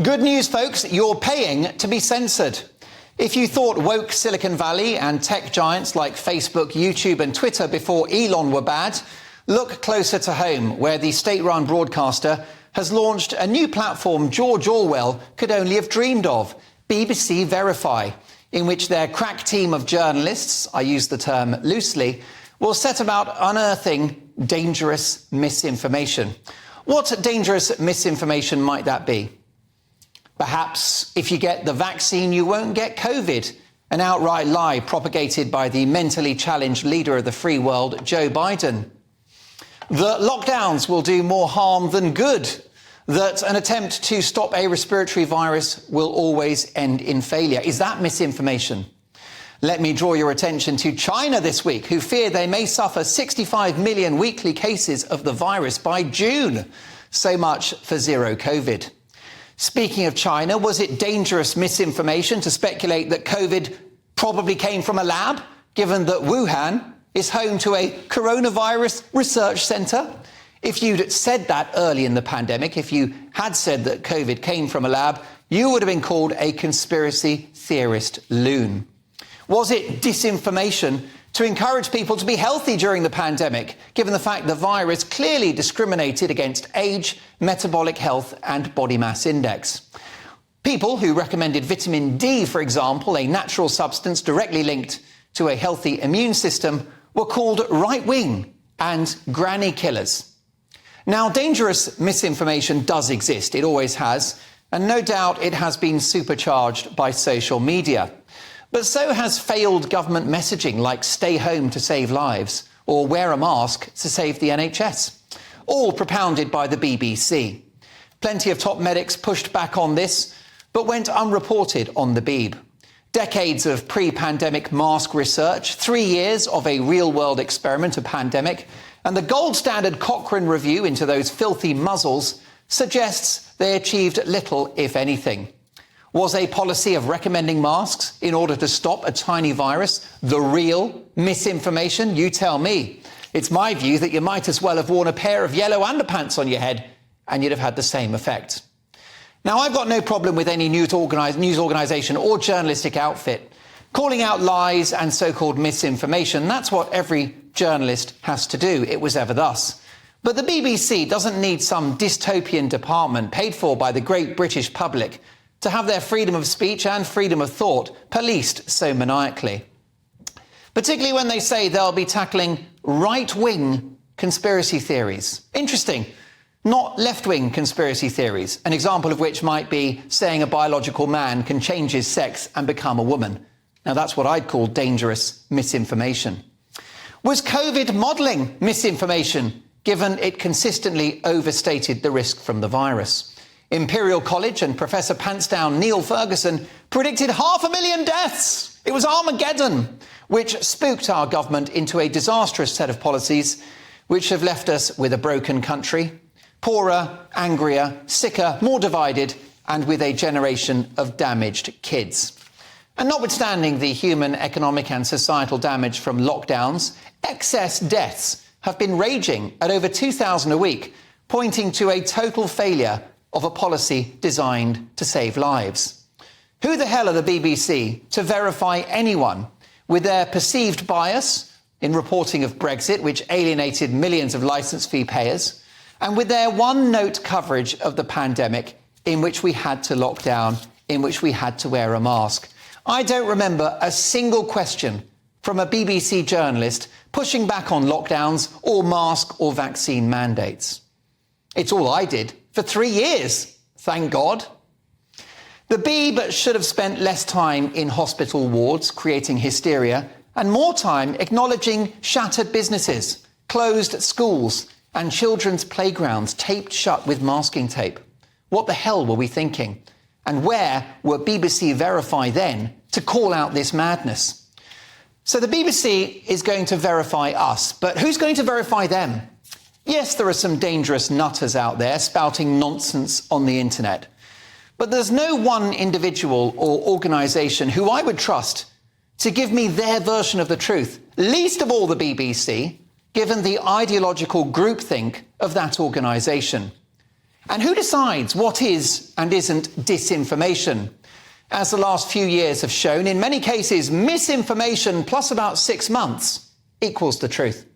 Good news, folks, you're paying to be censored. If you thought woke Silicon Valley and tech giants like Facebook, YouTube and Twitter before Elon were bad, look closer to home, where the state-run broadcaster has launched a new platform George Orwell could only have dreamed of, BBC Verify, in which their crack team of journalists, I use the term loosely, will set about unearthing dangerous misinformation. What dangerous misinformation might that be? Perhaps if you get the vaccine, you won't get COVID, an outright lie propagated by the mentally challenged leader of the free world, Joe Biden. That lockdowns will do more harm than good, that an attempt to stop a respiratory virus will always end in failure. Is that misinformation? Let me draw your attention to China this week, who fear they may suffer 65 million weekly cases of the virus by June. So much for zero COVID. Speaking of China, was it dangerous misinformation to speculate that COVID probably came from a lab, given that Wuhan is home to a coronavirus research centre? If you'd said that early in the pandemic, if you had said that COVID came from a lab, you would have been called a conspiracy theorist loon. Was it disinformation to encourage people to be healthy during the pandemic, given the fact the virus clearly discriminated against age, metabolic health and body mass index? People who recommended vitamin D, for example, a natural substance directly linked to a healthy immune system, were called right-wing and granny killers. Now, dangerous misinformation does exist. It always has. And no doubt it has been supercharged by social media. But so has failed government messaging like stay home to save lives or wear a mask to save the NHS, all propounded by the BBC. Plenty of top medics pushed back on this, but went unreported on the Beeb. Decades of pre-pandemic mask research, 3 years of a real-world experiment, a pandemic, and the gold standard Cochrane review into those filthy muzzles suggests they achieved little, if anything. Was a policy of recommending masks in order to stop a tiny virus the real misinformation? You tell me. It's my view that you might as well have worn a pair of yellow underpants on your head and you'd have had the same effect. Now, I've got no problem with any news organisation or journalistic outfit calling out lies and so-called misinformation. That's what every journalist has to do. It was ever thus. But the BBC doesn't need some dystopian department paid for by the great British public to have their freedom of speech and freedom of thought policed so maniacally. Particularly when they say they'll be tackling right-wing conspiracy theories. Interesting. Not left-wing conspiracy theories, an example of which might be saying a biological man can change his sex and become a woman. Now, that's what I'd call dangerous misinformation. Was COVID modelling misinformation, given it consistently overstated the risk from the virus? Imperial College and Professor Pantsdown Neil Ferguson predicted 500,000 deaths. It was Armageddon, which spooked our government into a disastrous set of policies which have left us with a broken country, poorer, angrier, sicker, more divided, and with a generation of damaged kids. And notwithstanding the human, economic and societal damage from lockdowns, excess deaths have been raging at over 2,000 a week, pointing to a total failure of a policy designed to save lives. Who the hell are the BBC to verify anyone with their perceived bias in reporting of Brexit, which alienated millions of licence fee payers, and with their one-note coverage of the pandemic in which we had to lock down, in which we had to wear a mask? I don't remember a single question from a BBC journalist pushing back on lockdowns or mask or vaccine mandates. It's all I did for 3 years, thank God. The Beeb should have spent less time in hospital wards creating hysteria and more time acknowledging shattered businesses, closed schools and children's playgrounds taped shut with masking tape. What the hell were we thinking? And where were BBC Verify then to call out this madness? So the BBC is going to verify us, but who's going to verify them? Yes, there are some dangerous nutters out there spouting nonsense on the internet. But there's no one individual or organisation who I would trust to give me their version of the truth, least of all the BBC, given the ideological groupthink of that organisation. And who decides what is and isn't disinformation? As the last few years have shown, in many cases, misinformation plus about 6 months equals the truth.